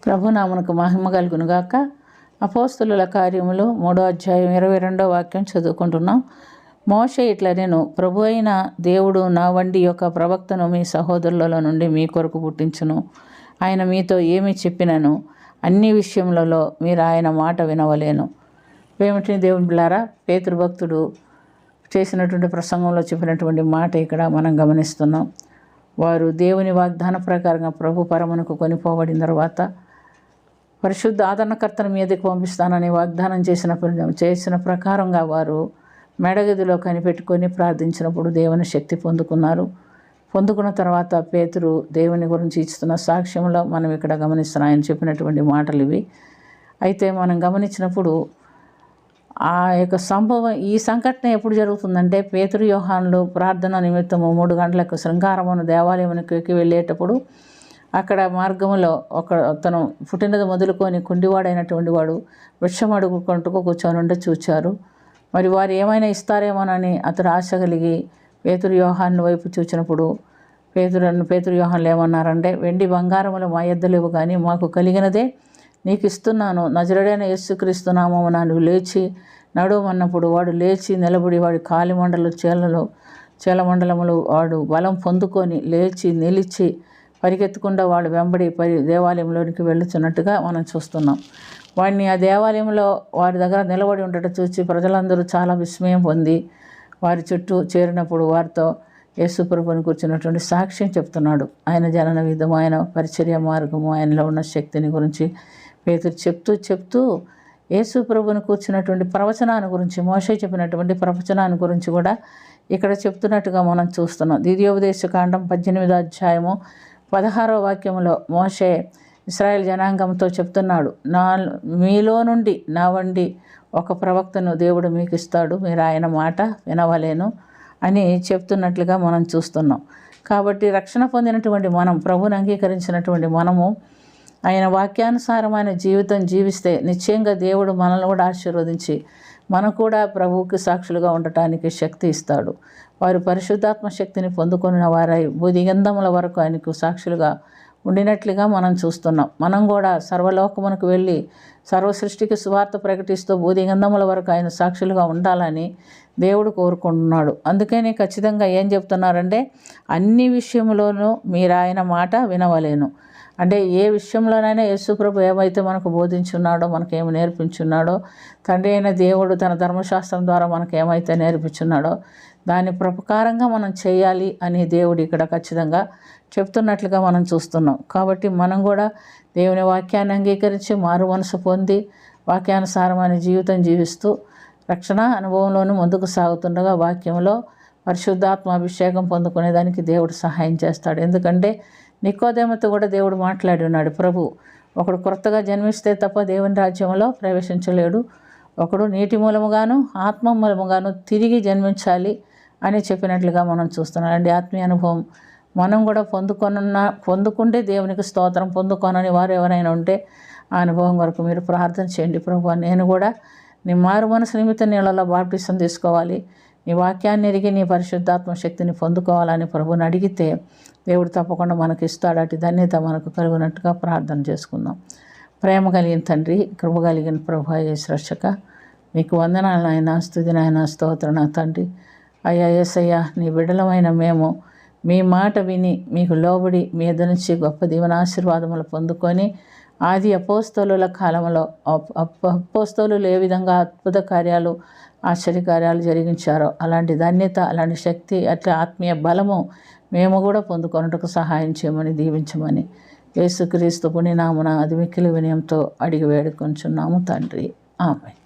ప్రభునామమునకు మహిమ కలుగును గాక. అపోస్తలుల కార్యములు 3వ అధ్యాయం 22వ వాక్యం చదువుకుంటున్నాం. మోషే ఇట్లా నేను ప్రభు అయిన దేవుడు నా వంటి యొక్క ప్రవక్తను మీ సహోదరులలో నుండి మీ కొరకు పుట్టించును. ఆయన మీతో ఏమి చెప్పినను అన్ని విషయములలో మీరు ఆయన మాట వినవలేను. ఏమిటి దేవుని బిడ్డలారా, పేతురు భక్తుడు చేసినటువంటి ప్రసంగంలో చెప్పినటువంటి మాట ఇక్కడ మనం గమనిస్తున్నాం. వారు దేవుని వాగ్దాన ప్రకారంగా ప్రభు పరమునకు కొనిపోబడిన తర్వాత పరిశుద్ధ ఆదరణకర్తను మీదకి పంపిస్తానని వాగ్దానం చేసిన ప్రకారంగా వారు మెడగదిలో కనిపెట్టుకొని ప్రార్థించినప్పుడు దేవుని శక్తి పొందుకున్నారు. పొందుకున్న తర్వాత పేతురు దేవుని గురించి ఇస్తున్న సాక్ష్యంలో మనం ఇక్కడ గమనిస్తున్నాం. ఆయన చెప్పినటువంటి మాటలు ఇవి. అయితే మనం గమనించినప్పుడు ఆ యొక్క సంభవం, ఈ సంఘటన ఎప్పుడు జరుగుతుందంటే పేతురు యోహానులు ప్రార్థన నిమిత్తము 3 గంటలకు శృంగారమును దేవాలయానికి వెళ్ళేటప్పుడు అక్కడ మార్గంలో అతను పుట్టినది మొదలుకొని కుండివాడైనటువంటి వాడు వృక్షం అడుగుకుంటూ కూర్చొని చూచారు. మరి వారు ఏమైనా ఇస్తారేమోనని అతడు ఆశ కలిగి పేతురు యోహాను వైపు చూచినప్పుడు పేతురు యోహానులు ఏమన్నారంటే, వెండి బంగారములు మా యొద్ద లేవు, కానీ మాకు కలిగినదే నీకు ఇస్తున్నాను. నజరుడైన యేసుక్రీస్తు నామమున నువ్వు లేచి నడువమన్నప్పుడు వాడు లేచి నిలబడి వాడి చీలమండలములు వాడు బలం పొందుకొని లేచి నిలిచి పరిగెత్తకుండా వాళ్ళు వెంబడి దేవాలయంలోనికి వెళుతున్నట్టుగా మనం చూస్తున్నాం. వాడిని ఆ దేవాలయంలో వారి దగ్గర నిలబడి ఉండటం చూసి ప్రజలందరూ చాలా విస్మయం పొంది వారి చుట్టూ చేరినప్పుడు వారితో యేసుప్రభుని కూర్చున్నటువంటి సాక్ష్యం చెప్తున్నాడు. ఆయన జనన విధము, ఆయన పరిచర్య మార్గము, ఆయనలో ఉన్న శక్తిని గురించి పేతురు చెప్తూ యేసుప్రభుని కూర్చున్నటువంటి ప్రవచనాన్ని గురించి, మోషే చెప్పినటువంటి ప్రవచనాన్ని గురించి కూడా ఇక్కడ చెప్తున్నట్టుగా మనం చూస్తున్నాం. ద్వితీయోపదేశకాండం 18వ అధ్యాయము 16వ వాక్యంలో మోషే ఇశ్రాయేల్ జనాంగంతో చెప్తున్నాడు, మీలో నుండి నా వంటి ఒక ప్రవక్తను దేవుడు మీకు ఇస్తాడు, మీరు ఆయన మాట వినవలేను అని చెప్తున్నట్లుగా మనం చూస్తున్నాం. కాబట్టి రక్షణ పొందినటువంటి మనం, ప్రభువుని అంగీకరించినటువంటి మనము ఆయన వాక్యానుసారమైన జీవితం జీవిస్తే నిశ్చయంగా దేవుడు మనల్ని కూడా ఆశీర్వదించి మనకు కూడా ప్రభువుకి సాక్షులుగా ఉండటానికి శక్తి ఇస్తాడు. వారు పరిశుద్ధాత్మ శక్తిని పొందుకున్న వారై భూదిగంధముల వరకు ఆయనకు సాక్షులుగా ఉండినట్లుగా మనం చూస్తున్నాం. మనం కూడా సర్వలోకమునకు వెళ్ళి సర్వ సృష్టికి సువార్త ప్రకటిస్తూ భూదిగంధముల వరకు ఆయన సాక్షులుగా ఉండాలని దేవుడు కోరుకుంటున్నాడు. అందుకని ఖచ్చితంగా ఏం చెప్తున్నారంటే, అన్ని విషయంలోనూ మీరు ఆయన మాట వినవలేను. అంటే ఏ విషయంలోనైనా యేసుప్రభు ఏమైతే మనకు బోధించున్నాడో, మనకు ఏమి నేర్పించున్నాడో, తండ్రి అయిన దేవుడు తన ధర్మశాస్త్రం ద్వారా మనకు ఏమైతే నేర్పించున్నాడో దాని ప్రకారంగా మనం చేయాలి అని దేవుడు ఇక్కడ ఖచ్చితంగా చెప్తున్నట్లుగా మనం చూస్తున్నాం. కాబట్టి మనం కూడా దేవుని వాక్యాన్ని అంగీకరించి మారు మనసు పొంది వాక్యానుసారమైన జీవితం జీవిస్తూ రక్షణ అనుభవంలోనూ ముందుకు సాగుతుండగా వాక్యంలో పరిశుద్ధాత్మ అభిషేకం పొందుకునేదానికి దేవుడు సహాయం చేస్తాడు. ఎందుకంటే నికోదేముతో కూడా దేవుడు మాట్లాడి ఉన్నాడు. ప్రభు, ఒకడు కొత్తగా జన్మిస్తే తప్ప దేవుని రాజ్యంలో ప్రవేశించలేడు, ఒకడు నీటి మూలముగాను ఆత్మ మూలముగాను తిరిగి జన్మించాలి అని చెప్పినట్లుగా మనం చూస్తున్నాం. అండి ఆత్మీయ అనుభవం మనం కూడా పొందుకుంటే దేవునికి స్తోత్రం. పొందుకోనని వారు ఎవరైనా ఉంటే ఆ అనుభవం వరకు మీరు ప్రార్థన చేయండి. ప్రభు, నేను కూడా నీ మారు మనసు నిమిత్తం నీళ్ళలో బాప్టిజం తీసుకోవాలి, నీ వాక్యాన్ని ఎరిగి నీ పరిశుద్ధాత్మ శక్తిని పొందుకోవాలని ప్రభుని అడిగితే దేవుడు తప్పకుండా మనకి ఇస్తాడు. అటు ధన్యత మనకు కలిగినట్టుగా ప్రార్థన చేసుకుందాం. ప్రేమ కలిగిన తండ్రి, కృప కలిగిన ప్రభు యేసు రక్షక, మీకు వందనాలు నాయన, స్తుతి నాయన, స్తోత్రం నా తండ్రి. అయ్యా యేసయ్యా, నీ బిడ్డలమైన మేము మీ మాట విని మీకు లోబడి మీ ఎదురు నుంచి గొప్ప దీవెనాశీర్వాదములు పొందుకొని ఆది అపోస్తలుల కాలంలో అపోస్తలులు ఏ విధంగా అద్భుత కార్యాలు ఆశ్చర్యకార్యాలు జరిగించారో అలాంటి ధన్యత, అలాంటి శక్తి, అట్లా ఆత్మీయ బలము మేము కూడా పొందుకొనుటకు సహాయం చేయమని దీవించమని యేసుక్రీస్తు పుణ్యనామమున అతి మిక్కిలి వినయంతో అడిగి వేడుకొంచున్నాము తండ్రి. ఆమేన్.